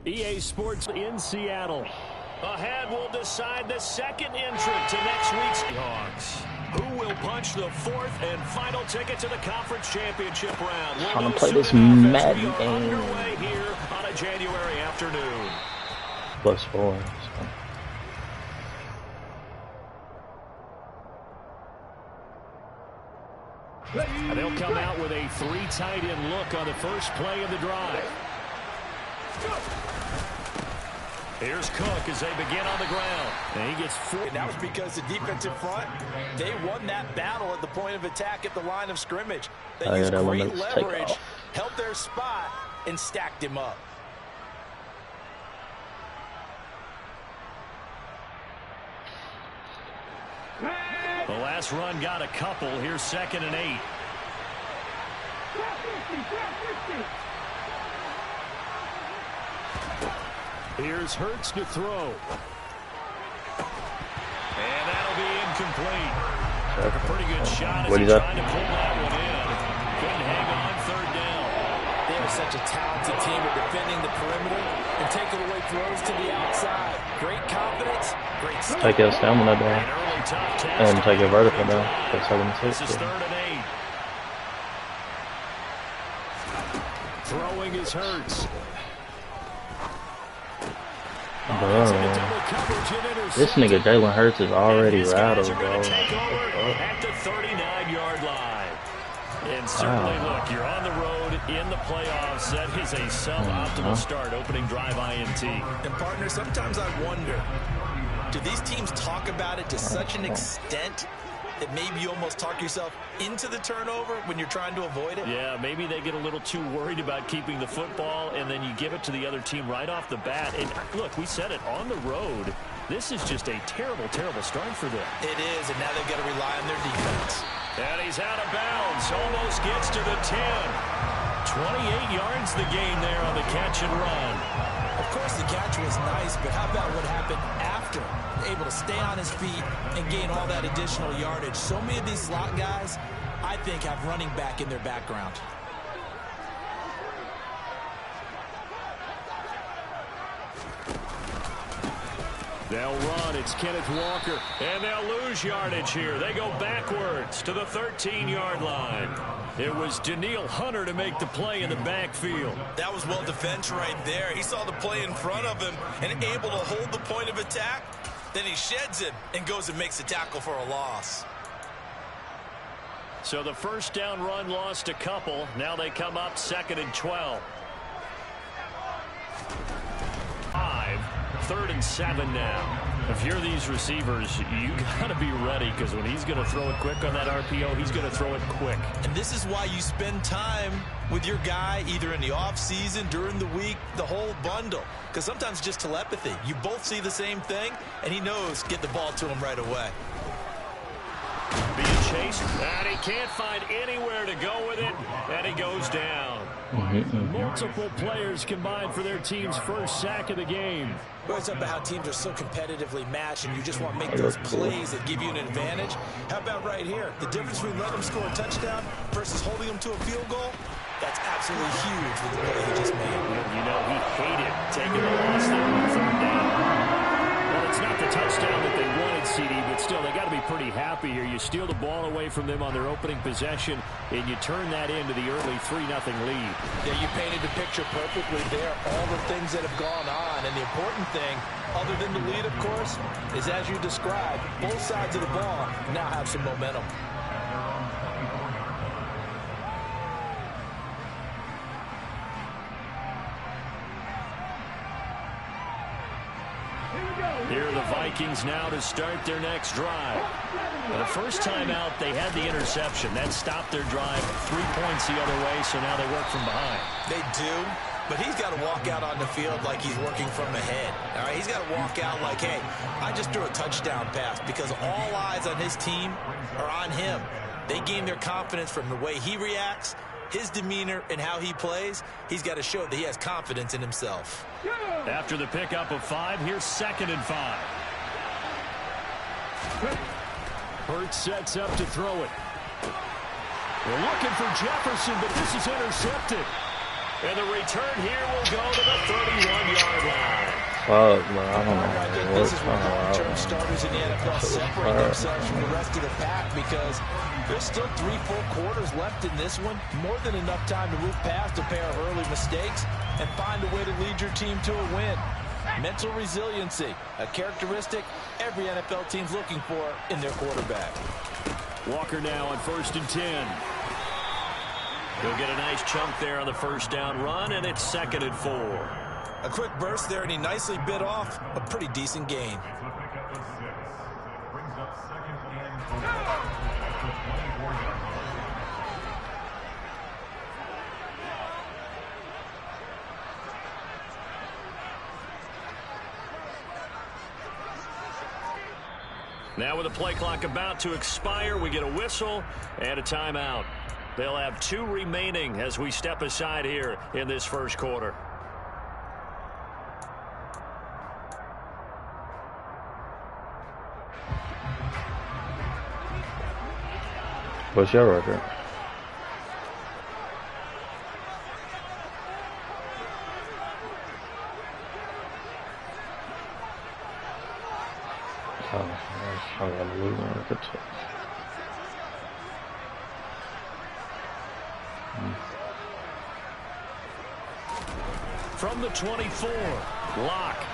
EA Sports in Seattle. Ahead will decide the second entrant to next week's Hawks. Who will punch the fourth and final ticket to the conference championship round? I'm trying to play this Madden game. Underway here on a January afternoon. +4. And they'll come out with a 3 tight end look on the first play of the drive. Here's Cook as they begin on the ground. And he gets 4. And that was because the defensive front, they won that battle at the point of attack at the line of scrimmage. They used great leverage, held their spot, and stacked him up. The last run got a couple. Here's 2nd and 8. Here's Hurts to throw. And that'll be incomplete. A pretty good shot as he tried to pull that one in. Couldn't hang on 3rd down. They are such a talented team at defending the perimeter and taking away throws to the outside. Great confidence, great skill. Take your stamina down. And take your vertical down. That's 7 and 6. This is 3rd and 8. Throwing is Hurts. This nigga Jalen Hurts is already rattled, bro. At the 39-yard line. And certainly, look, you're on the road in the playoffs. That is a suboptimal start, opening drive INT. And partner, sometimes I wonder, do these teams talk about it to such an extent that maybe you almost talk yourself into the turnover when you're trying to avoid it? Yeah, maybe they get a little too worried about keeping the football, and then you give it to the other team right off the bat. And look, we said it, on the road, this is just a terrible, terrible start for them. It is, and now they've got to rely on their defense. And he's out of bounds, almost gets to the 10. 28 yards the gain there on the catch and run. Of course, the catch was nice, but how about what happened after? Able to stay on his feet and gain all that additional yardage. So many of these slot guys, I think, have running back in their background. They'll run. It's Kenneth Walker. And they'll lose yardage here. They go backwards to the 13-yard line. It was Danielle Hunter to make the play in the backfield. That was well defense right there. He saw the play in front of him and able to hold the point of attack. Then he sheds it and goes and makes a tackle for a loss. So the first down run lost a couple. Now they come up 2nd and 12. 3rd and 7 now. If you're these receivers, you got to be ready, because when he's going to throw it quick on that RPO, he's going to throw it quick. And this is why you spend time with your guy either in the offseason, during the week, the whole bundle. Because sometimes just telepathy. You both see the same thing, and he knows get the ball to him right away. Being chased, and he can't find anywhere to go with it, and he goes down. Multiple players combined for their team's first sack of the game. It's up about how teams are so competitively matched, and you just want to make those plays that give you an advantage. How about right here? The difference between letting them score a touchdown versus holding them to a field goal, that's absolutely huge with the play he just made. You know, he hated taking the loss there on 3rd down. Well, it's not the touchdown that they wanted, CD, but still, they got to be pretty happy here. You steal the ball away from them on their opening possession, and you turn that into the early 3-0 lead. Yeah, you painted the picture perfectly there. All the things that have gone on, and the important thing, other than the lead, of course, is as you described, both sides of the ball now have some momentum. Here are the Vikings now to start their next drive. For the first time out, they had the interception. That stopped their drive 3 points the other way, so now they work from behind. They do, but he's got to walk out on the field like he's working from ahead. All right, he's got to walk out like, hey, I just threw a touchdown pass, because all eyes on his team are on him. They gain their confidence from the way he reacts, his demeanor, and how he plays. He's got to show that he has confidence in himself. After the pickup of 5, here's 2nd and 5. Hurts sets up to throw it. They're looking for Jefferson, but this is intercepted. And the return here will go to the 31-yard line. Fuck, bro. I don't know. I think this is where long-term starters in the NFL separate themselves from the rest of the pack because there's still 3 full quarters left in this one. More than enough time to move past a pair of early mistakes and find a way to lead your team to a win. Mental resiliency, a characteristic every NFL team's looking for in their quarterback. Walker now on 1st and 10. He'll get a nice chunk there on the first down run, and it's 2nd and 4. A quick burst there, and he nicely bit off a pretty decent gain. Now with the play clock about to expire, we get a whistle and a timeout. They'll have 2 remaining as we step aside here in this first quarter. What's your record? I got a losing record too. From the 24, Locke.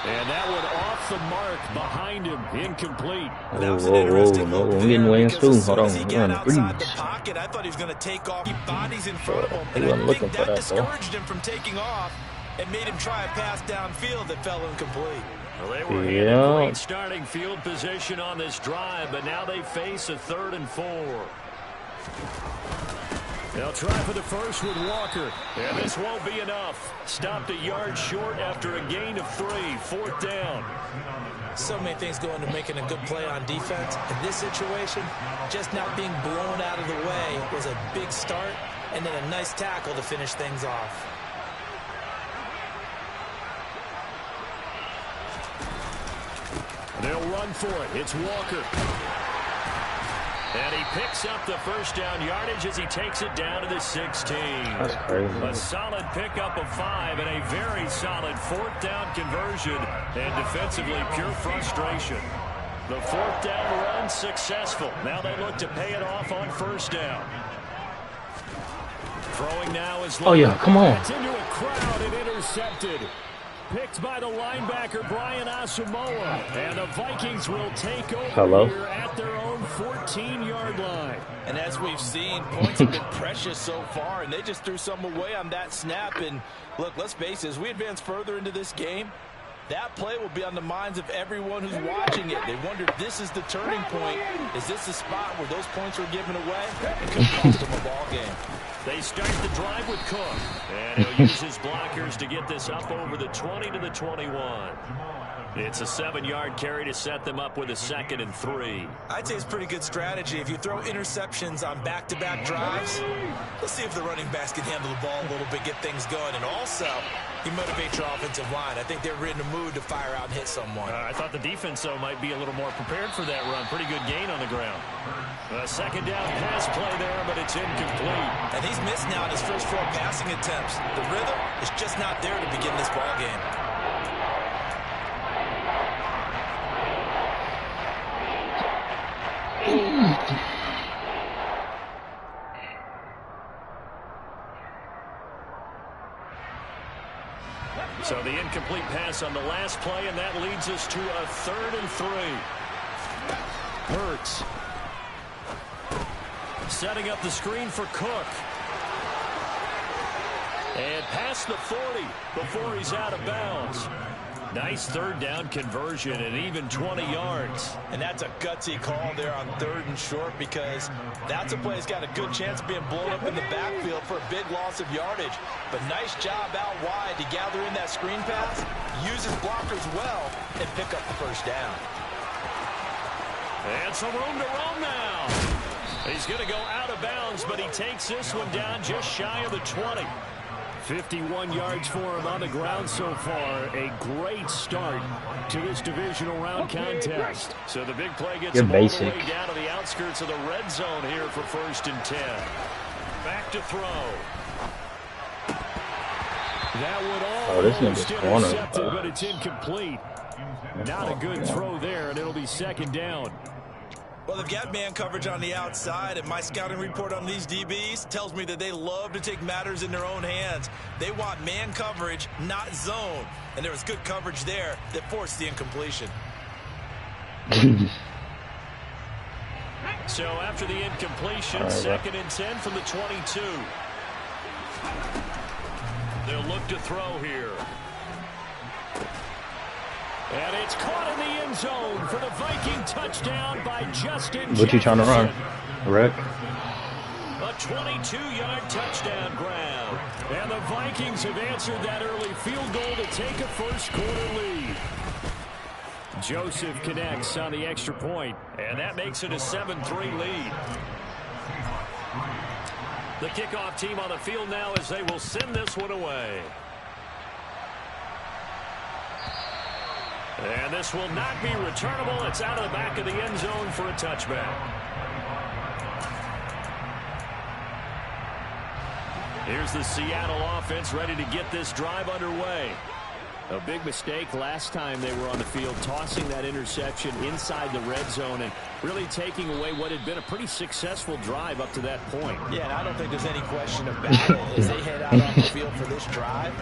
And that one off the mark behind him, incomplete. No, I'm getting way in soon. Hold on, He got outside the pocket. I thought he was going to take off. He bodies in front of him. And I think that discouraged him from taking off and made him try a pass downfield that fell incomplete. Well, they were in a great starting field position on this drive, but now they face a 3rd and 4. They'll try for the first with Walker, and this won't be enough. Stopped a yard short after a gain of 3, 4th down. So many things go into making a good play on defense. In this situation, just not being blown out of the way was a big start, and then a nice tackle to finish things off. They'll run for it. It's Walker. And he picks up the first down yardage as he takes it down to the 16. That's crazy. A solid pickup of 5 and a very solid 4th down conversion. And defensively, pure frustration. The 4th down run successful. Now they look to pay it off on 1st down. Throwing now is... Oh, yeah, come on. It's into a crowd and intercepted. Picked by the linebacker, Brian Asamoah. And the Vikings will take over here at their own 14-yard line. And as we've seen, points have been precious so far, and they just threw some away on that snap. And look, let's face it, as we advance further into this game, that play will be on the minds of everyone who's watching it. They wonder if this is the turning point. Is this the spot where those points were given away? It could cost them a ball game. They start the drive with Cook. And he'll use his blockers to get this up over the 20 to the 21. It's a 7-yard carry to set them up with a 2nd and 3. I'd say it's pretty good strategy. If you throw interceptions on back-to-back drives, let's see if the running backs can handle the ball a little bit, get things going. And also, you motivate your offensive line. I think they're in the mood to fire out and hit someone. I thought the defense, though, might be a little more prepared for that run. Pretty good gain on the ground. A 2nd down pass play there, but it's incomplete. And he's missed now in his first 4 passing attempts. The rhythm is just not there to begin this ball game. So the incomplete pass on the last play, and that leads us to a 3rd and 3. Hurts. Setting up the screen for Cook. And past the 40 before he's out of bounds. Nice 3rd down conversion and even 20 yards. And that's a gutsy call there on 3rd and short because that's a play that's got a good chance of being blown up in the backfield for a big loss of yardage. But nice job out wide to gather in that screen pass, use his blockers well, and pick up the first down. And some room to roam now. He's going to go out of bounds, but he takes this one down just shy of the 20. 51 yards for him on the ground so far. A great start to this divisional round contest. So the big play gets him all the way down to the outskirts of the red zone here for 1st and 10. Back to throw. That would almost intercepted, but it's incomplete. Not a good throw there, and it'll be 2nd down. Well, they've got man coverage on the outside, and my scouting report on these DBs tells me that they love to take matters in their own hands. They want man coverage, not zone. And there was good coverage there that forced the incompletion. So after the incompletion, 2nd and 10 from the 22. They'll look to throw here. And it's caught in the end zone for the Viking touchdown by Justin Jefferson. What you trying to run, Rick? A 22-yard touchdown grab. And the Vikings have answered that early field goal to take a first-quarter lead. Joseph connects on the extra point, and that makes it a 7-3 lead. The kickoff team on the field now as they will send this one away. And this will not be returnable. It's out of the back of the end zone for a touchback. Here's the Seattle offense ready to get this drive underway. A big mistake last time they were on the field, tossing that interception inside the red zone and really taking away what had been a pretty successful drive up to that point. Yeah, and I don't think there's any question about it. As they head out on the field for this drive,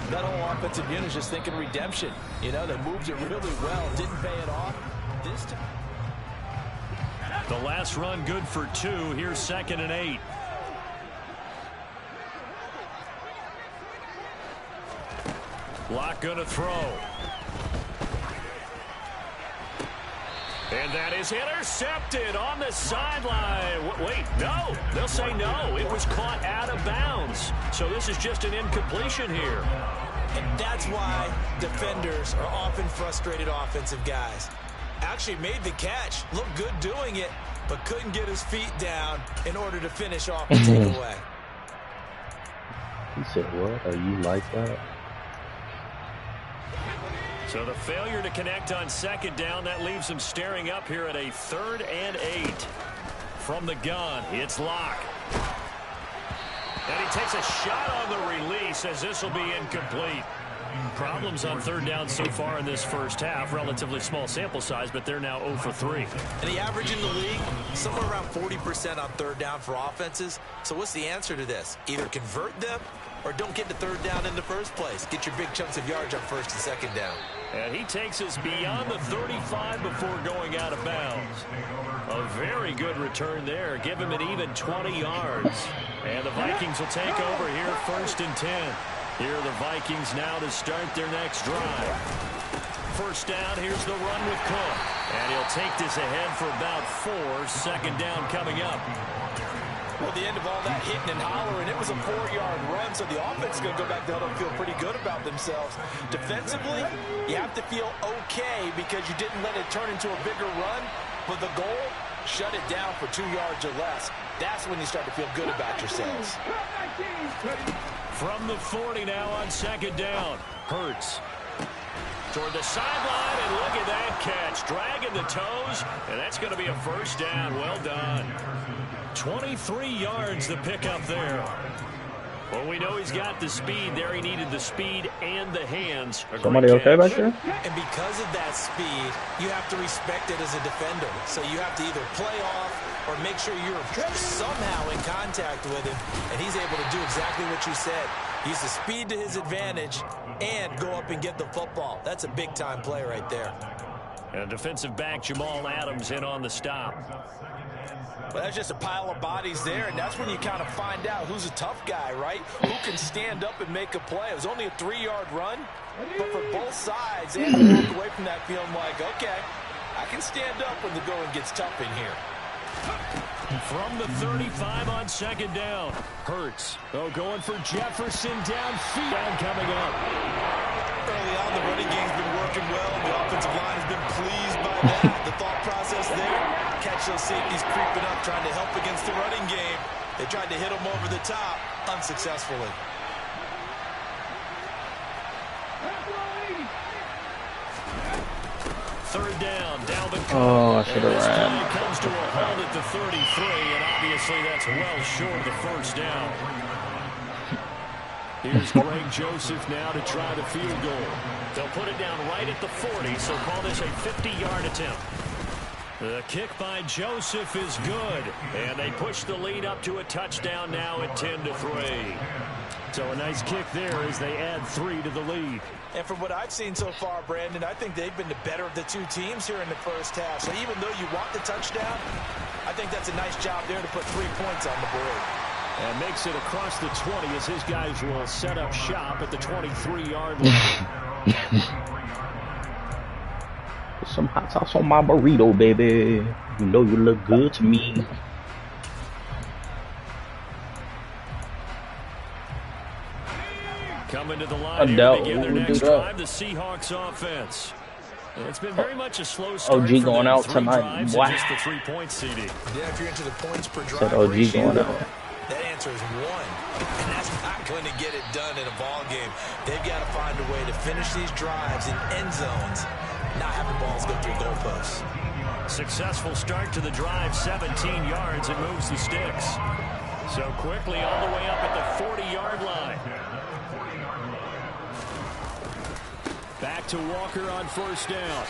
that whole offensive unit is just thinking redemption. You know, they moved it really well, didn't pay it off. This time. The last run good for 2. Here's 2nd and 8. Lock gonna throw. And that is intercepted on the sideline. Wait, no. They'll say no. It was caught out of bounds. So this is just an incompletion here. And that's why defenders are often frustrated offensive guys. Actually made the catch. Looked good doing it, but couldn't get his feet down in order to finish off the takeaway. He said, what? Are you like that? So the failure to connect on 2nd down, that leaves him staring up here at a 3rd and 8. From the gun, it's Locke. And he takes a shot on the release as this will be incomplete. Problems on 3rd down so far in this first half. Relatively small sample size, but they're now 0 for 3. And the average in the league, somewhere around 40% on 3rd down for offenses. So what's the answer to this? Either convert them or don't get to 3rd down in the first place. Get your big chunks of yards on 1st and 2nd down. And he takes us beyond the 35 before going out of bounds. A very good return there. Give him an even 20 yards. And the Vikings will take over here 1st and 10. Here are the Vikings now to start their next drive. 1st down, here's the run with Cook. And he'll take this ahead for about 4. 2nd down coming up. Well, the end of all that hitting and hollering, it was a 4-yard run, so the offense is going to go back there and feel pretty good about themselves. Defensively, you have to feel okay because you didn't let it turn into a bigger run, but the goal, shut it down for 2 yards or less. That's when you start to feel good about yourselves. From the 40 now on 2nd down, Hurts. Toward the sideline, and look at that catch. Dragging the toes, and that's going to be a 1st down. Well done. 23 yards the pickup there. Well, we know he's got the speed there. He needed the speed and the hands. Somebody okay back there? And because of that speed, you have to respect it as a defender. So you have to either play off or make sure you're somehow in contact with him. And he's able to do exactly what you said. Use the speed to his advantage and go up and get the football. That's a big-time play right there. And defensive back Jamal Adams in on the stop. Well, that's just a pile of bodies there, and that's when you kind of find out who's a tough guy, right? Who can stand up and make a play. It was only a 3-yard run, but for both sides, they had to walk away from that feeling like, okay, I can stand up when the going gets tough in here. From the 35 on 2nd down, Hurts. Oh, going for Jefferson downfield. Down coming up. Early on, the running game's been working well. The offensive line has been pleased by that. The thought process there, catch those safeties creeping up, trying to help against the running game. They tried to hit them over the top, unsuccessfully. third down. Dalvin Oh, I should have ran. Comes to a halt at the 33, and obviously that's well short of the first down. Here's Greg Joseph now to try the field goal. They'll put it down right at the 40, so call this a 50-yard attempt. The kick by Joseph is good, and they push the lead up to a touchdown now at 10-3. So a nice kick there as they add 3 to the lead. And from what I've seen so far, Brandon, I think they've been the better of the two teams here in the first half. So even though you want the touchdown, I think that's a nice job there to put 3 points on the board. And makes it across the 20 as his guys will set up shop at the 23-yard line. Put some hot sauce on my burrito, baby. You know you look good to me. Coming to the line here to begin their next drive, the Seahawks offense. It's been very much a slow start. OG going out tonight. Wow. Just the 3-point CD. Yeah, if you're into the points per drive Said OG ratio, going out. that answer is 1. And that's not going to get it done in a ball game. They've got to find a way to finish these drives in end zones, not have the balls go through goalposts. Successful start to the drive, 17 yards, and moves the sticks. So quickly all the way up at the 40-yard line. Back to Walker on first down.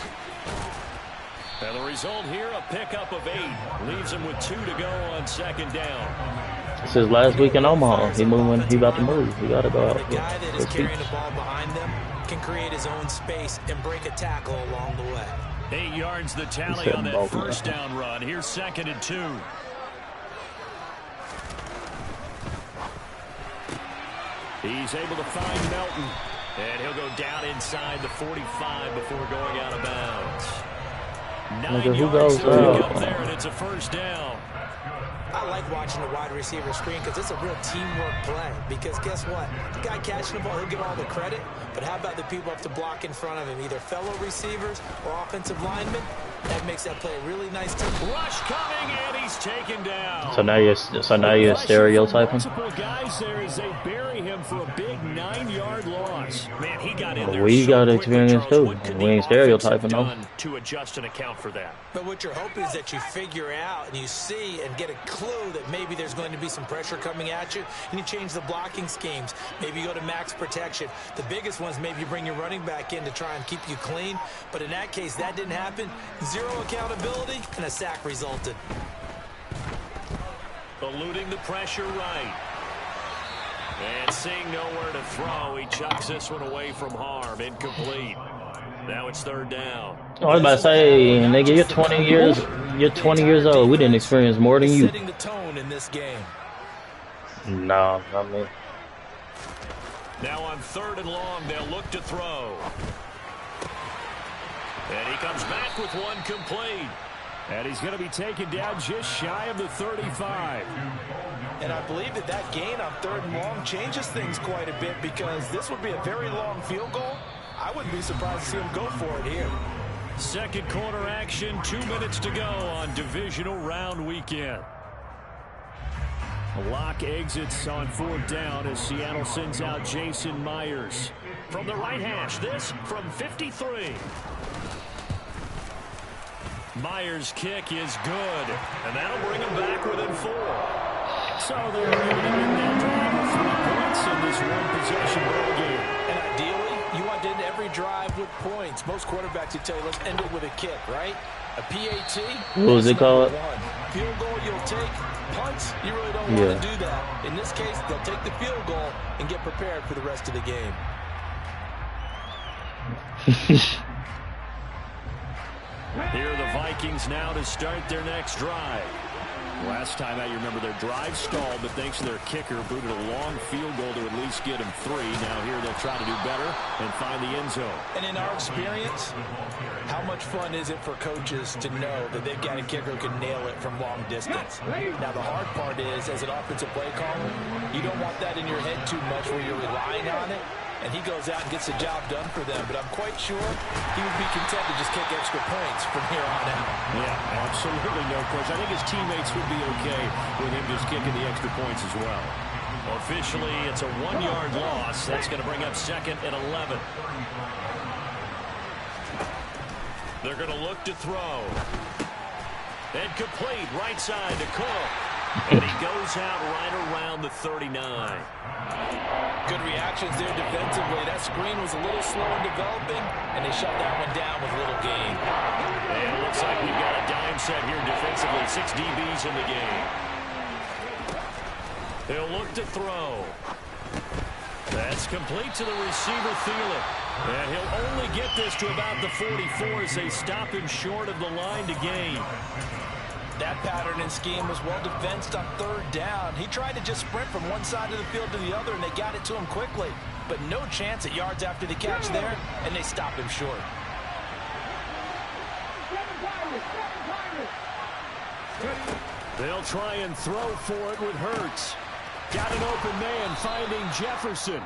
And the result here, a pickup of 8. Leaves him with 2 to go on second down. This is last week in Omaha. He moving. He about to move. He got to go out. The guy that is carrying the ball behind them can create his own space and break a tackle along the way. 8 yards the tally on that first down run. Here's 2nd and 2. He's able to find Melton. And he'll go down inside the 45 before going out of bounds. 9 yards to pick up there, and it's a first down. I like watching the wide receiver screen because it's a real teamwork play. Because guess what? The guy catching the ball, he'll get all the credit. But how about the people have to block in front of him, either fellow receivers or offensive linemen? That makes that play a really nice team. Rush coming, and he's taken down. So now you're stereotyping. Multiple guys there as they bury him for a big 9-yard loss. Man, he got in there. We got experience too. We ain't stereotyping though. To adjust and account for that. But what you're hoping is that you figure out and you see and get a clue that maybe there's going to be some pressure coming at you, and you change the blocking schemes. Maybe you go to max protection. The biggest ones, maybe you bring your running back in to try and keep you clean. But in that case, that didn't happen. 0 accountability, and a sack resulted. Eluding the pressure right. And seeing nowhere to throw, he chucks this one away from harm. Incomplete. Now it's 3rd down. I was about to say, nigga, you're 20 years. You're 20 years old. We didn't experience more than you. Setting the tone in this game. No, not me. Now on 3rd and long, they'll look to throw. And he comes back with one complete. And he's going to be taken down just shy of the 35. And I believe that gain on 3rd and long changes things quite a bit, because this would be a very long field goal. I wouldn't be surprised to see him go for it here. Second quarter action, 2 minutes to go on divisional round weekend. Locke exits on 4th down as Seattle sends out Jason Myers. From the right hash, this from 53. Myers' kick is good, and that'll bring him back within 4. So they're able to win that drive with 3 points in this one-possession ball game. And ideally, you want to end every drive with points. Most quarterbacks would tell you, let's end it with a kick, right? A PAT. What was it called? Field goal you'll take. Punts, you really don't want to do that. In this case, they'll take the field goal and get prepared for the rest of the game. Here are the Vikings now to start their next drive. Last time out, you remember their drive stalled, but thanks to their kicker, booted a long field goal to at least get them 3. Now here they'll try to do better and find the end zone. And in our experience, how much fun is it for coaches to know that they've got a kicker who can nail it from long distance? Now the hard part is, as an offensive play caller, you don't want that in your head too much where you're relying on it. And he goes out and gets the job done for them. But I'm quite sure he would be content to just kick extra points from here on out. Yeah, absolutely no question. I think his teammates would be okay with him just kicking the extra points as well. Officially, it's a 1-yard loss. That's going to bring up 2nd and 11. They're going to look to throw. And complete right side to Cook. And he goes out right around the 39. Good reactions there defensively. That screen was a little slow in developing, and they shut that one down with little gain. And it looks like we've got a dime set here defensively. 6 DBs in the game. They'll look to throw. That's complete to the receiver, Thielen. And he'll only get this to about the 44 as they stop him short of the line to gain. That pattern and scheme was well defensed on 3rd down. He tried to just sprint from one side of the field to the other, and they got it to him quickly. But no chance at yards after the catch there, and they stop him short. They'll try and throw for it with Hurts. Got an open man finding Jefferson.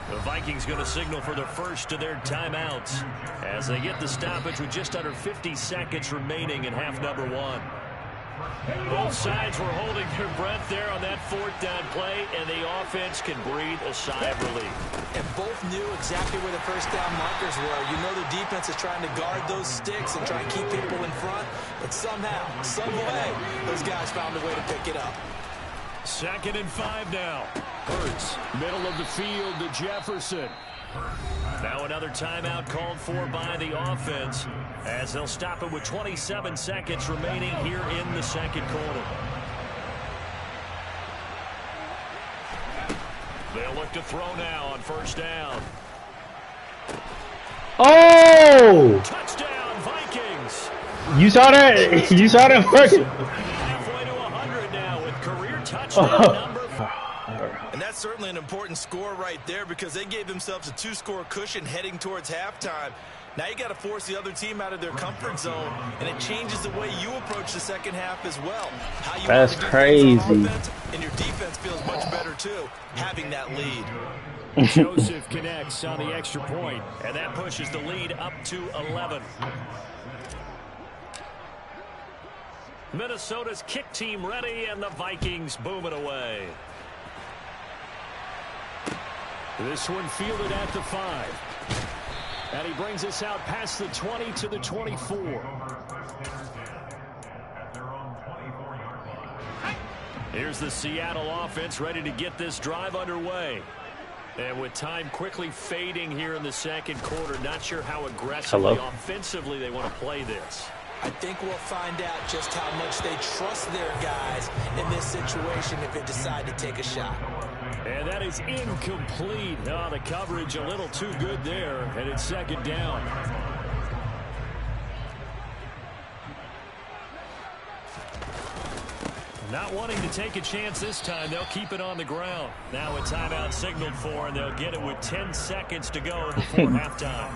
The Vikings going to signal for the first of their timeouts as they get the stoppage with just under 50 seconds remaining in half number 1. Both sides were holding their breath there on that 4th down play, and the offense can breathe a sigh of relief. And both knew exactly where the first down markers were. You know the defense is trying to guard those sticks and try and keep people in front, but somehow, some way, those guys found a way to pick it up. 2nd and 5 now. Hurts, middle of the field to Jefferson. Now another timeout called for by the offense as they'll stop it with 27 seconds remaining here in the 2nd quarter. They'll look to throw now on 1st down. Oh! Touchdown, Vikings! You saw that? You saw that first? Halfway to 100 now with career touchdown number 4. And that's certainly an important score right there because they gave themselves a 2-score cushion heading towards halftime. Now you got to force the other team out of their comfort zone, and it changes the way you approach the second half as well. How you That's crazy. Offense, and your defense feels much better too, having that lead. Joseph connects on the extra point, and that pushes the lead up to 11. Minnesota's kick team ready, and the Vikings boom it away. This one fielded at the 5. And he brings us out past the 20 to the 24. Here's the Seattle offense ready to get this drive underway. And with time quickly fading here in the 2nd quarter, not sure how aggressively offensively they want to play this. I think we'll find out just how much they trust their guys in this situation if they decide to take a shot. And that is incomplete. Oh, the coverage a little too good there, and it's 2nd down. Not wanting to take a chance this time, they'll keep it on the ground. Now a timeout signaled for, and they'll get it with 10 seconds to go before halftime.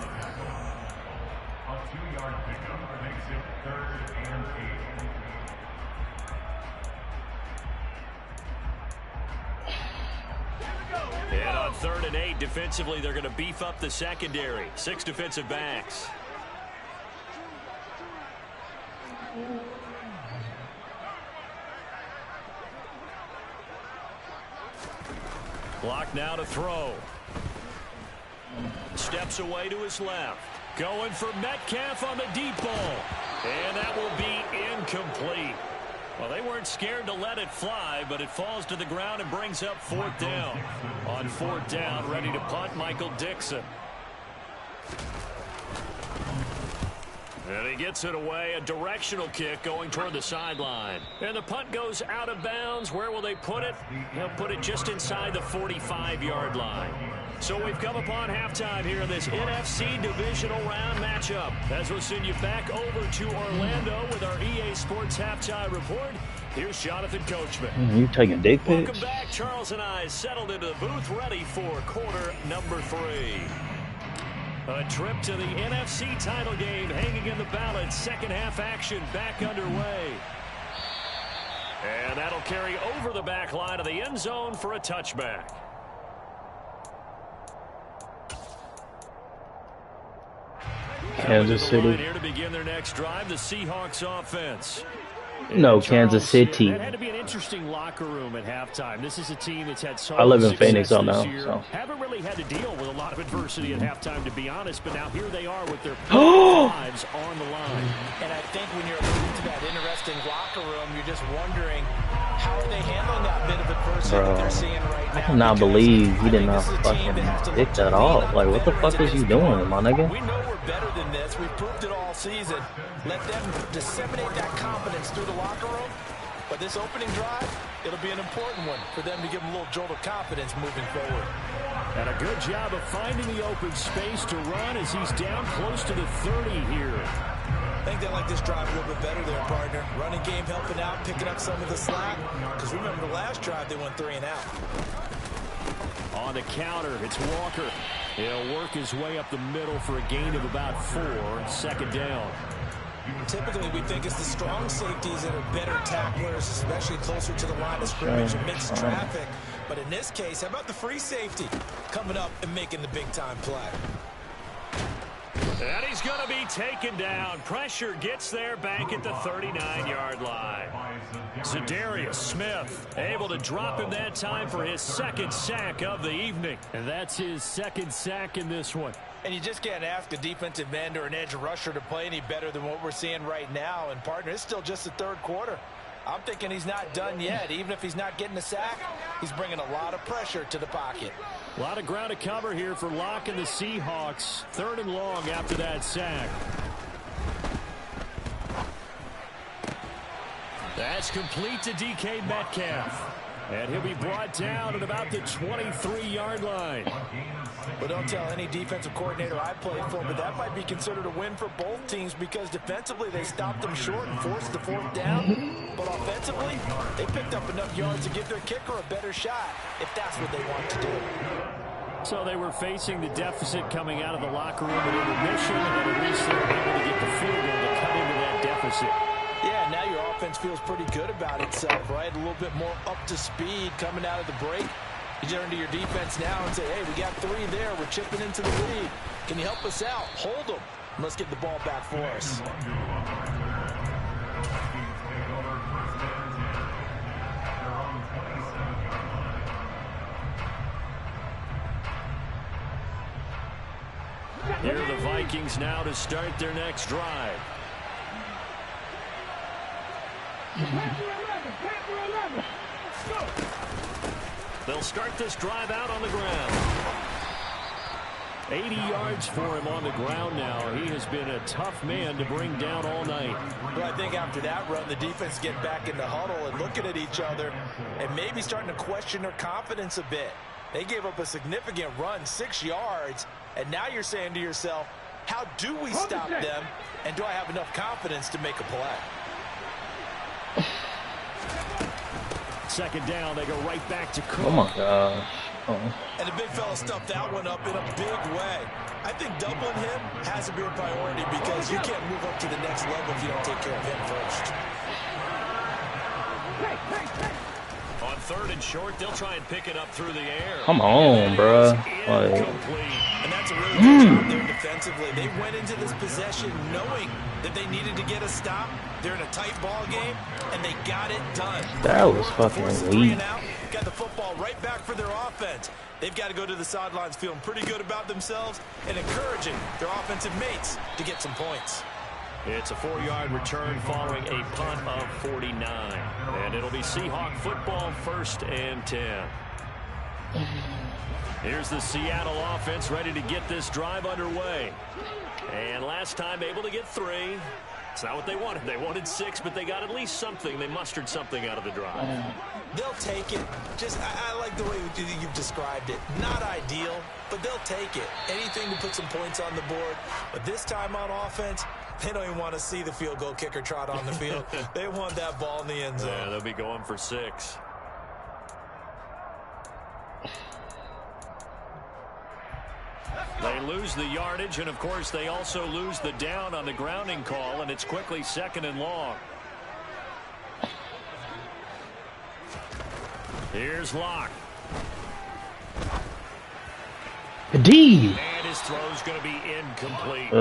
A 2-yard pickup makes it 3rd and 8. And on 3rd and 8, defensively, they're going to beef up the secondary. 6 defensive backs. Clock now to throw. Steps away to his left. Going for Metcalf on the deep ball. And that will be incomplete. Well, they weren't scared to let it fly, but it falls to the ground and brings up 4th down. On 4th down, ready to punt, Michael Dixon. And he gets it away, a directional kick going toward the sideline. And the punt goes out of bounds. Where will they put it? They'll put it just inside the 45-yard line. So we've come upon halftime here in this NFC divisional round matchup. As we'll send you back over to Orlando with our EA Sports Halftime Report. Here's Jonathan Coachman. You taking dick pics? Welcome back. Charles and I settled into the booth ready for quarter number 3. A trip to the NFC title game hanging in the balance. Second half action back underway. And that'll carry over the back line of the end zone for a touchback. Kansas City. Here to begin their next drive, the Seahawks offense. No, Kansas City. That had to be an interesting locker room at halftime. This is a team that's had so I live in much Phoenix success now, this year. so. Haven't really had to deal with a lot of adversity at halftime, to be honest, but now here they are with their lives on the line. And I think when you're alluding to that interesting locker room, you're just wondering how are they handling that bit of adversity that they're seeing right now. I cannot believe he did not fucking pick that off. Like, what the fuck is you doing, my nigga? We know we're better than this. We've proved it all season. Let them disseminate that confidence through the locker room. But this opening drive, it'll be an important one for them to give them a little jolt of confidence moving forward. And a good job of finding the open space to run as he's down close to the 30 here. I think they like this drive a little bit better there, partner. Running game helping out, picking up some of the slack. Because remember the last drive, they went 3 and out. On the counter, it's Walker. He'll work his way up the middle for a gain of about 4. Second down. Typically, we think it's the strong safeties that are better tacklers, especially closer to the line of scrimmage amidst traffic. But in this case, how about the free safety coming up and making the big-time play? And he's going to be taken down. Pressure gets there back at the 39-yard line. Za'Darius Smith able to drop him that time for his second sack of the evening. And that's his second sack in this one. And you just can't ask a defensive end or an edge rusher to play any better than what we're seeing right now. And, partner, it's still just the third quarter. I'm thinking he's not done yet. Even if he's not getting a sack, he's bringing a lot of pressure to the pocket. A lot of ground to cover here for Locke and the Seahawks. 3rd and long after that sack. That's complete to DK Metcalf. And he'll be brought down at about the 23-yard line. But don't tell any defensive coordinator I played for, but that might be considered a win for both teams because defensively they stopped them short and forced the 4th down. But offensively, they picked up enough yards to give their kicker a better shot if that's what they want to do. So they were facing the deficit coming out of the locker room at intermission, and at least they were able to get the field goal to cut into that deficit. Yeah, now your offense feels pretty good about itself, right? A little bit more up to speed coming out of the break. You turn to your defense now and say, hey, we got 3 there. We're chipping into the lead. Can you help us out? Hold them. Let's get the ball back for us. Here are the Vikings now to start their next drive. They'll start this drive out on the ground. 80 yards for him on the ground now. He has been a tough man to bring down all night. Well, I think after that run, the defense get back in the huddle and looking at each other and maybe starting to question their confidence a bit. They gave up a significant run, 6 yards, and now you're saying to yourself, how do we stop them, and do I have enough confidence to make a play? Second down, they go right back to Cook. Oh my gosh. Oh. And the big fella stuffed that one up in a big way. I think doubling him has to be a priority because you can't move up to the next level if you don't take care of him first. On 3rd and short, they'll try and pick it up through the air. Come on, bro. And that's a really good job there defensively. They went into this possession knowing that they needed to get a stop. They're in a tight ball game, and they got it done. That was fucking weak. Got the football right back for their offense. They've got to go to the sidelines feeling pretty good about themselves and encouraging their offensive mates to get some points. It's a 4-yard return following a punt of 49. And it'll be Seahawk football, 1st and 10. Here's the Seattle offense ready to get this drive underway. And last time able to get 3. It's not what they wanted. They wanted 6, but they got at least something. They mustered something out of the drive. They'll take it. Just, I like the way you've described it. Not ideal, but they'll take it. Anything to put some points on the board. But this time on offense, they don't even want to see the field goal kicker trot on the field. They want that ball in the end zone. Yeah, they'll be going for 6. They lose the yardage, and, of course, they also lose the down on the grounding call, and it's quickly 2nd and long. Here's Locke. D. And his throw's going to be incomplete.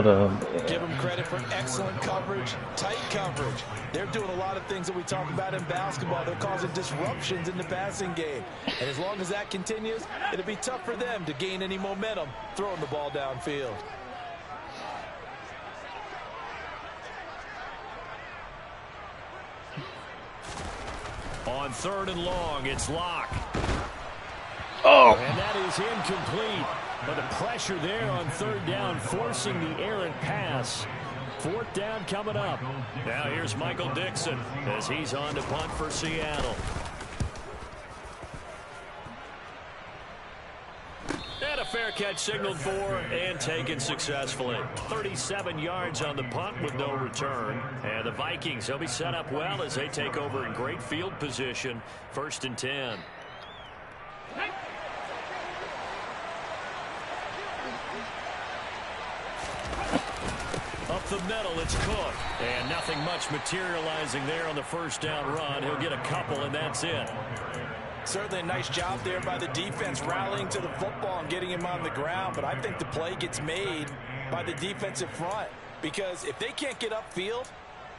Give him credit for excellent coverage, tight coverage. They're doing a lot of things that we talk about in basketball. They're causing disruptions in the passing game. And as long as that continues, it'll be tough for them to gain any momentum throwing the ball downfield. On 3rd and long, it's Locke. Oh. And that is incomplete. But the pressure there on 3rd down, forcing the errant pass. 4th down coming up. Now here's Michael Dixon as he's on to punt for Seattle. And a fair catch signaled for and taken successfully. 37 yards on the punt with no return. And the Vikings, they'll be set up well as they take over in great field position. 1st and 10. Up the middle, it's Cook. And nothing much materializing there on the 1st down run. He'll get a couple, and that's it. Certainly a nice job there by the defense rallying to the football and getting him on the ground. But I think the play gets made by the defensive front. Because if they can't get upfield,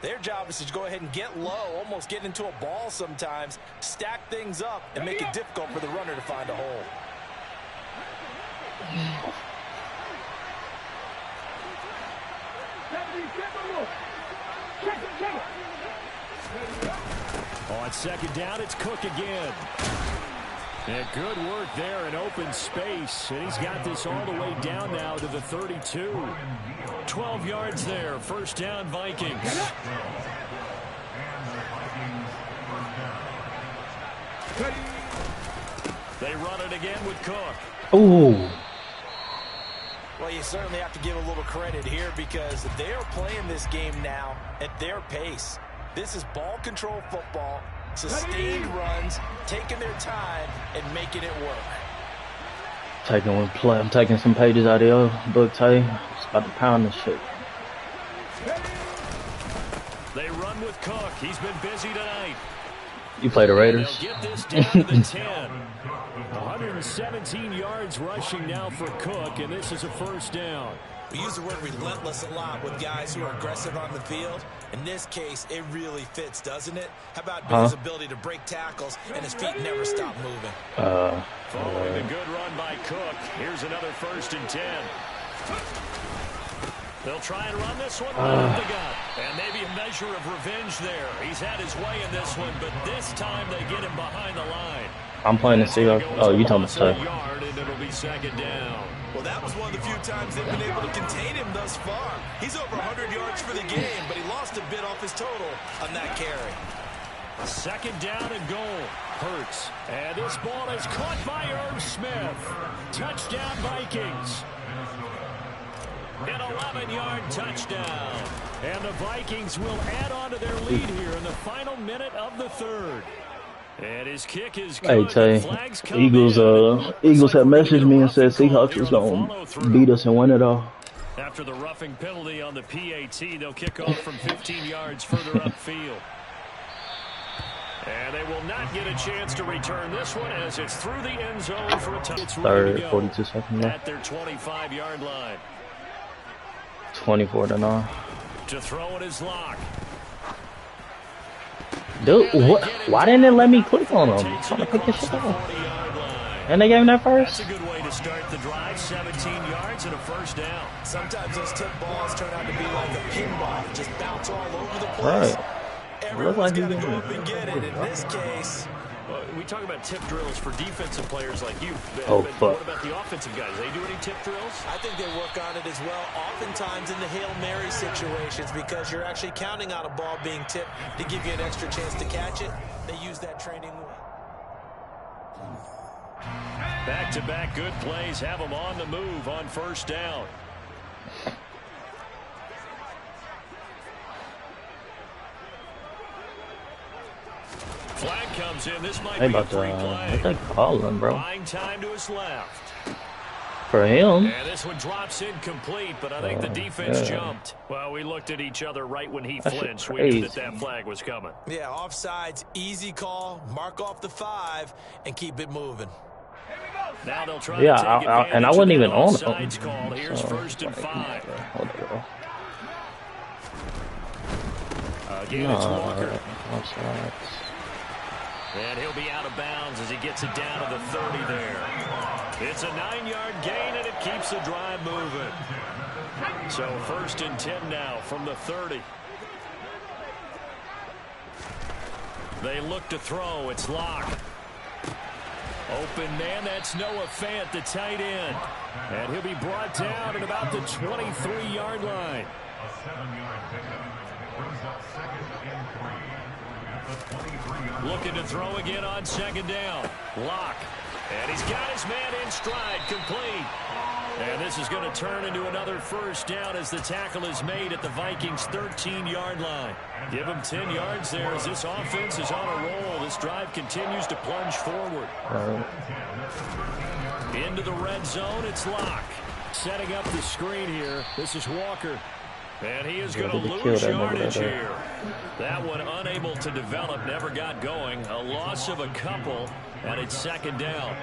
their job is to go ahead and get low, almost get into a ball sometimes, stack things up, and make it difficult for the runner to find a hole. On 2nd down, it's Cook again. And good work there in open space. And he's got this all the way down now to the 32. 12 yards there. 1st down, Vikings. They run it again with Cook. Oh. Well, you certainly have to give a little credit here because they are playing this game now at their pace. This is ball control football, sustained runs, taking their time and making it work. I'm taking some pages out of your book, Tay. Just about to pound this shit. They run with Cook. He's been busy tonight. You play the Raiders. They'll get this down to the 10. 117 yards rushing now for Cook, and this is a 1st down. We use the word relentless a lot with guys who are aggressive on the field. In this case, it really fits, doesn't it? How about his ability to break tackles and his feet never stop moving? Following a good run by Cook, here's another 1st and 10. They'll try and run this one right up the gut. And maybe a measure of revenge there. He's had his way in this one, but this time they get him behind the line. I'm playing the Seahawks. Oh, you talking about yard, and it'll be 2nd down. Well, that was one of the few times they've been able to contain him thus far. He's over 100 yards for the game, but he lost a bit off his total on that carry. 2nd down and goal. Hurts. And this ball is caught by Irv Smith. Touchdown, Vikings. An 11-yard touchdown. And the Vikings will add on to their lead here in the final minute of the 3rd. And his kick is good. Hey, Tay, Eagles had messaged me and said Seahawks was going to beat us and win it all. After the roughing penalty on the PAT, they'll kick off from 15 yards further upfield. And they will not get a chance to return this one as it's through the end zone for a touchdown. 3rd, 42 seconds left. At their 25-yard line. 24-9. To throw it is Locke. Dude, what? Why didn't it let me click on them? I'm trying to pick this shit up. And they gave him that first? That's a good way to start the drive. 17 yards and a 1st down. Sometimes those tip balls turn out to be like a pinball. Just bounce all over the place. Right. Everyone's got to go up and get it. In this case, we talk about tip drills for defensive players like you. Oh, but fuck. What about the offensive guys? They do any tip drills? I think they work on it as well, oftentimes in the Hail Mary situations, because you're actually counting on a ball being tipped to give you an extra chance to catch it. They use that training well. Back-to-back good plays have them on the move on 1st down. Flag comes in. This might be a free play. What they calling, bro? Buying time to his left. For him. And this one drops incomplete, but I think the defense jumped. Well, we looked at each other right when he flinched. We knew that flag was coming. Yeah, offsides, easy call, mark off the 5, and keep it moving. Now they'll try Yeah, to take and I advantage wasn't of even that on offsides call. Here's so, 1st and 5. Whatever. Again, it's Walker. Offsides. And he'll be out of bounds as he gets it down to the 30 there. It's a 9-yard gain, and it keeps the drive moving. So 1st and 10 now from the 30. They look to throw. It's Locke. Open man, that's Noah Fant, the tight end. And he'll be brought down at about the 23-yard line. A 7-yard pickup. Brings up 2nd and 3. At the 23-yard. Looking to throw again on 2nd down. Locke. And he's got his man in stride, complete. And this is going to turn into another 1st down as the tackle is made at the Vikings' 13-yard line. Give him 10 yards there as this offense is on a roll. This drive continues to plunge forward. Into the red zone, it's Locke. Setting up the screen here. This is Walker. And he is going to lose yardage here. That one unable to develop, never got going. A loss of a couple, and it's 2nd down.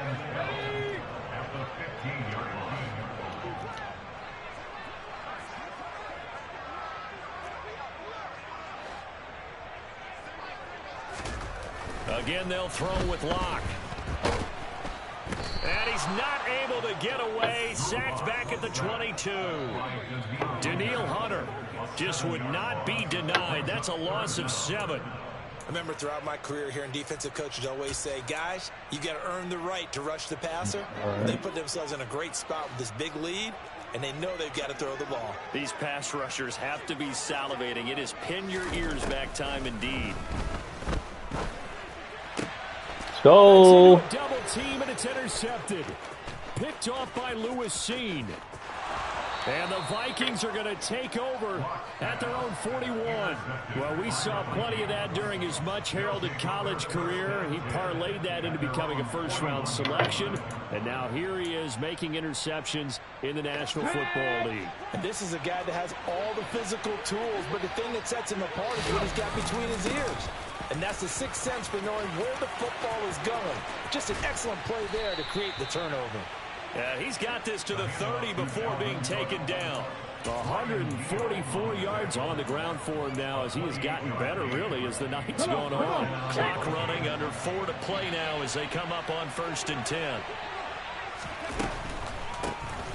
Again, they'll throw with Locke. And he's not able to get away. Sacked back at the 22. Daniil Hunter just would not be denied. That's a loss of 7. I remember throughout my career hearing defensive coaches always say, guys, you got to earn the right to rush the passer. They put themselves in a great spot with this big lead, and they know they've got to throw the ball. These pass rushers have to be salivating. It is pin your ears back time indeed. Go. Double team, and it's intercepted. Picked off by Lewis Seen. And the Vikings are going to take over at their own 41. Well, we saw plenty of that during his much-heralded college career. He parlayed that into becoming a first-round selection. And now here he is making interceptions in the National Football League. And this is a guy that has all the physical tools, but the thing that sets him apart is what he's got between his ears. And that's the sixth sense for knowing where the football is going. Just an excellent play there to create the turnover. Yeah, he's got this to the 30 before being taken down. 144 yards on the ground for him now as he has gotten better, really, as the night's gone on. Clock running, under 4 to play now as they come up on 1st and 10.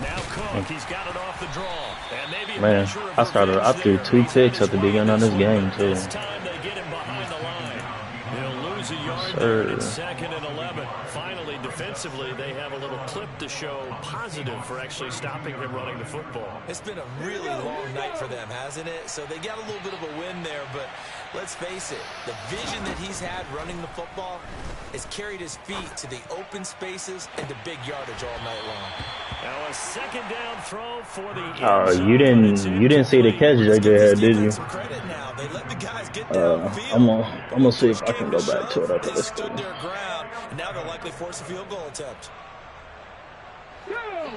Now Cook, he's got it off the draw. And maybe Man, I threw 2 picks at the beginning of this game, too. This time they get him behind the line. He'll lose a yard there, and it's 2nd and 11. Finally, defensively, they have a little clip to show positive for actually stopping him running the football. It's been a really long night for them, hasn't it? So they got a little bit of a win there, but let's face it, the vision that he's had running the football has carried his feet to the open spaces and the big yardage all night long. Now a 2nd down throw for the Oh, you didn't see the catch they had, did you? I'm gonna see if I can go back to it after this game. And now they'll likely force a field goal attempt.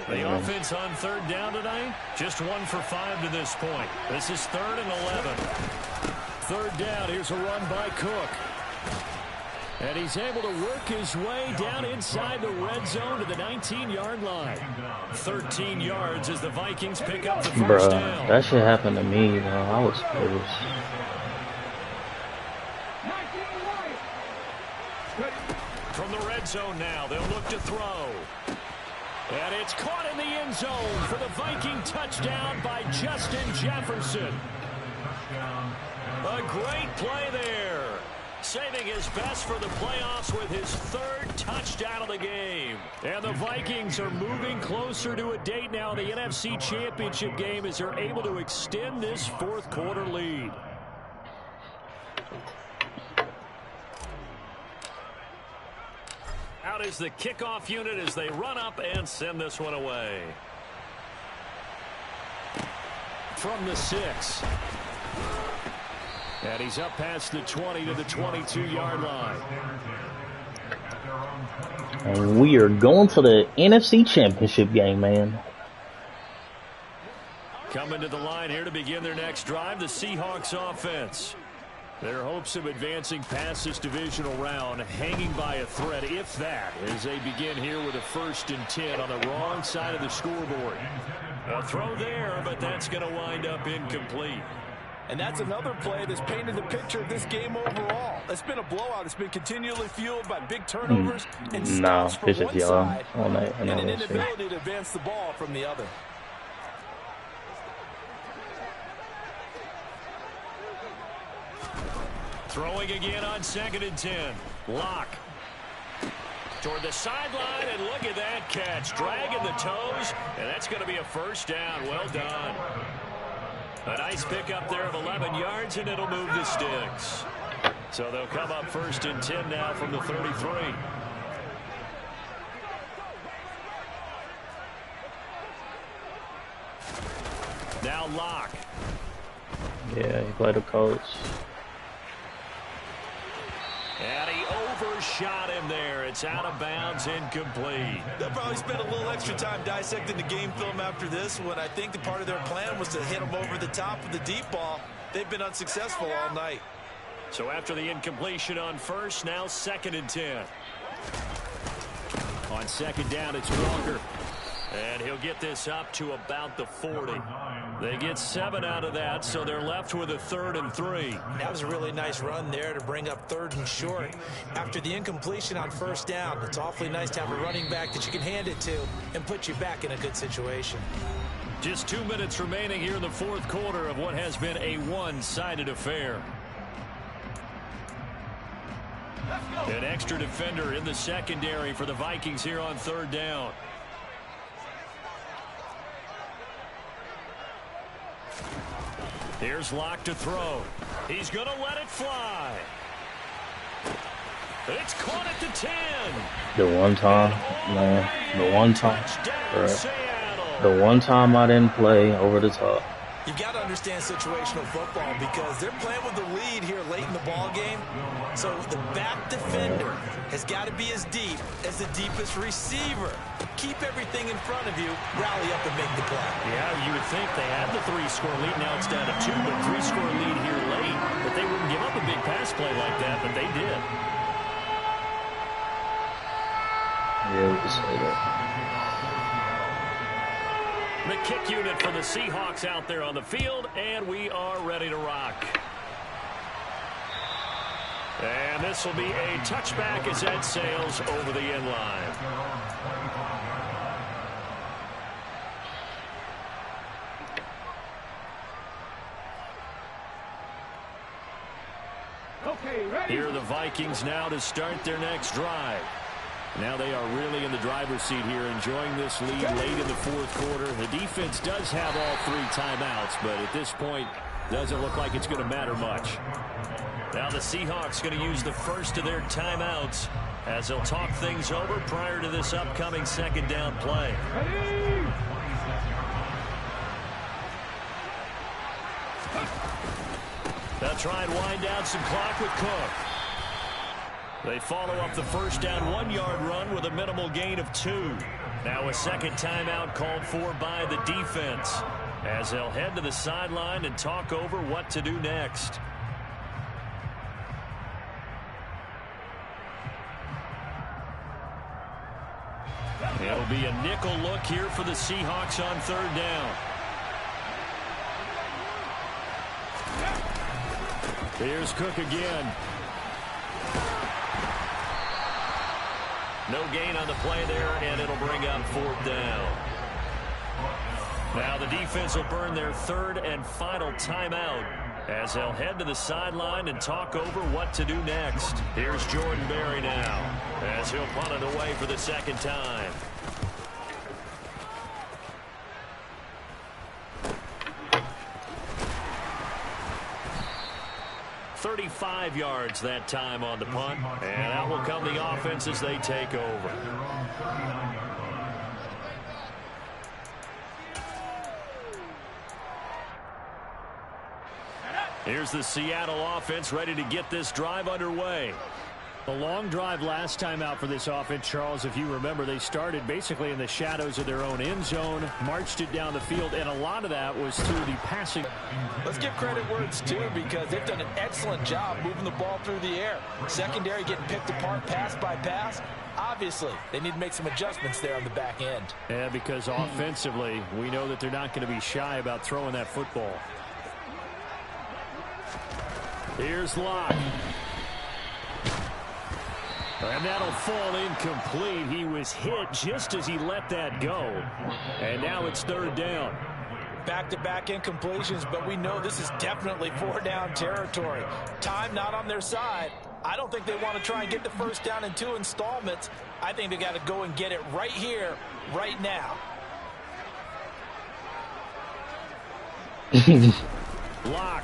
The offense on 3rd down tonight, just 1 for 5 to this point. This is 3rd and 11. 3rd down, here's a run by Cook. And he's able to work his way down inside the red zone to the 19-yard line. 13 yards as the Vikings pick up the first down. That shit happened to me, though. I was pissed. From the red zone now, they'll look to throw. And it's caught in the end zone for the Viking touchdown by Justin Jefferson. A great play there. Saving his best for the playoffs with his 3rd touchdown of the game. And the Vikings are moving closer to a date now in the NFC Championship game as they're able to extend this 4th quarter lead. Out is the kickoff unit as they run up and send this one away. From the 6. And he's up past the 20 to the 22-yard line. And we are going to the NFC Championship game, man. Coming to the line here to begin their next drive, the Seahawks offense. Their hopes of advancing past this divisional round hanging by a thread, if that, as they begin here with a 1st and 10 on the wrong side of the scoreboard. A throw there, but that's going to wind up incomplete. And that's another play that's painted the picture of this game overall. It's been a blowout. It's been continually fueled by big turnovers and stops from one side and an inability to advance the ball from the other. Throwing again on 2nd and 10. Lock. Toward the sideline, and look at that catch. Dragging the toes, and that's going to be a 1st down. Well done. A nice pickup there of 11 yards, and it'll move the sticks. So they'll come up 1st and 10 now from the 33. Now Lock. Yeah, he played a coach. And he overshot him there. It's out of bounds, incomplete. They'll probably spend a little extra time dissecting the game film after this when I think the part of their plan was to hit him over the top of the deep ball. They've been unsuccessful all night. So after the incompletion on 1st, now 2nd and 10. On 2nd down, it's Walker. And he'll get this up to about the 40. They get 7 out of that, so they're left with a 3rd and 3. That was a really nice run there to bring up 3rd and short. After the incompletion on 1st down, it's awfully nice to have a running back that you can hand it to and put you back in a good situation. Just 2 minutes remaining here in the 4th quarter of what has been a one-sided affair. An extra defender in the secondary for the Vikings here on 3rd down. Here's Lock to throw. He's going to let it fly. It's caught at the 10. The one time, man, the one time, the one time I didn't play over the top. You've got to understand situational football because they're playing with the lead here late in the ball game. So the back defender has got to be as deep as the deepest receiver. Keep everything in front of you, rally up and make the play. Yeah, you would think they had the 3-score lead. Now it's down to 2, but 3-score lead here late. But they wouldn't give up a big pass play like that, but they did. Yeah, we can say that. The kick unit for the Seahawks out there on the field, and we are ready to rock. And this will be a touchback as that sails over the end line. Here are the Vikings now to start their next drive. Now they are really in the driver's seat here, enjoying this lead late in the 4th quarter. The defense does have all 3 timeouts, but at this point, doesn't look like it's going to matter much. Now the Seahawks going to use the first of their timeouts as they'll talk things over prior to this upcoming 2nd down play. They'll try and wind down some clock with Cook. They follow up the 1st down 1-yard run with a minimal gain of 2. Now a 2nd timeout called for by the defense as they'll head to the sideline and talk over what to do next. It'll be a nickel look here for the Seahawks on 3rd down. Here's Cook again. No gain on the play there, and it'll bring up 4th down. Now the defense will burn their 3rd and final timeout as they'll head to the sideline and talk over what to do next. Here's Jordan Berry now as he'll punt it away for the 2nd time. "35 yards that time on the punt, and out will come the offense as they take over. Here's the Seattle offense ready to get this drive underway. A long drive last time out for this offense, Charles. If you remember, they started basically in the shadows of their own end zone, marched it down the field, and a lot of that was through the passing. Let's give credit where it's due because they've done an excellent job moving the ball through the air. Secondary getting picked apart pass by pass. Obviously, they need to make some adjustments there on the back end. Yeah, because offensively, we know that they're not going to be shy about throwing that football. Here's Locke. And that'll fall incomplete. He was hit just as he let that go. And now it's third down. Back-to-back incompletions, but we know this is definitely four-down territory. Time not on their side. I don't think they want to try and get the first down in 2 installments. I think they got to go and get it right here, right now. Locke.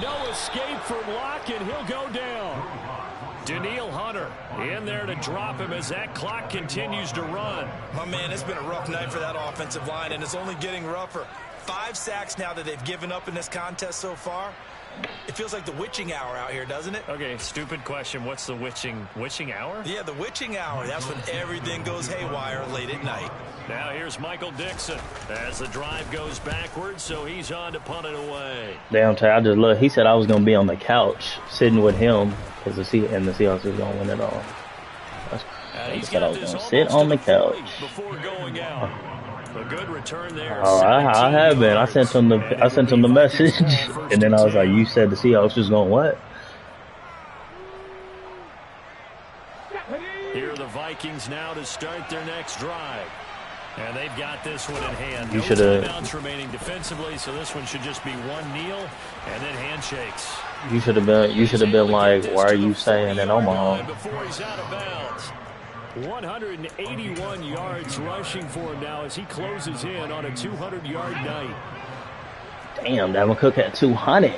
No escape from Locke, and he'll go down. Danielle Hunter in there to drop him as that clock continues to run. My man, it's been a rough night for that offensive line, and it's only getting rougher. 5 sacks now that they've given up in this contest so far. It feels like the witching hour out here, doesn't it? Okay, stupid question. What's the witching hour? Yeah, the witching hour. That's when everything goes haywire late at night. Now here's Michael Dixon as the drive goes backwards, so he's on to punt it away. Damn, Ty, I just look. He said I was gonna be on the couch sitting with him because the Seahawks was gonna win it all. I said I was gonna sit on the couch. Before going out. A good return there. Oh, I have been. I sent him the message, and then I was like, "You said the Seahawks was gonna what?" Here are the Vikings now to start their next drive. And they've got this one in hand. You no should have. timeouts remaining defensively, so this one should just be one kneel and then handshakes. You should have been. You should have been like, "Why are you saying in Omaha?" Before he's out of bounds. 181 yards rushing for him now as he closes in on a 200-yard night. Damn, Dalvin Cook had 200.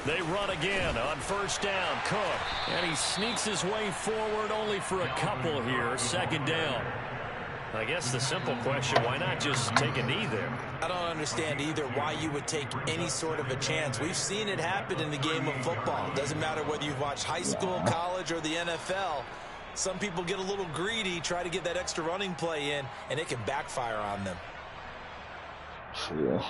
They run again on first down. Cook, and he sneaks his way forward only for a couple here. Second down. I guess the simple question, why not just take a knee there? I don't understand either why you would take any sort of a chance. We've seen it happen in the game of football. Doesn't matter whether you've watched high school, college, or the NFL. Some people get a little greedy, try to get that extra running play in, and it can backfire on them. Yeah.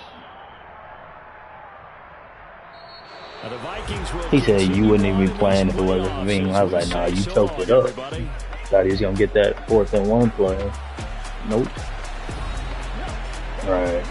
Now the Vikings will He said you wouldn't even be playing if it wasn't me. I was like, "Nah, you choked it up." Thought he was gonna get that 4th and 1 play. Nope. All right.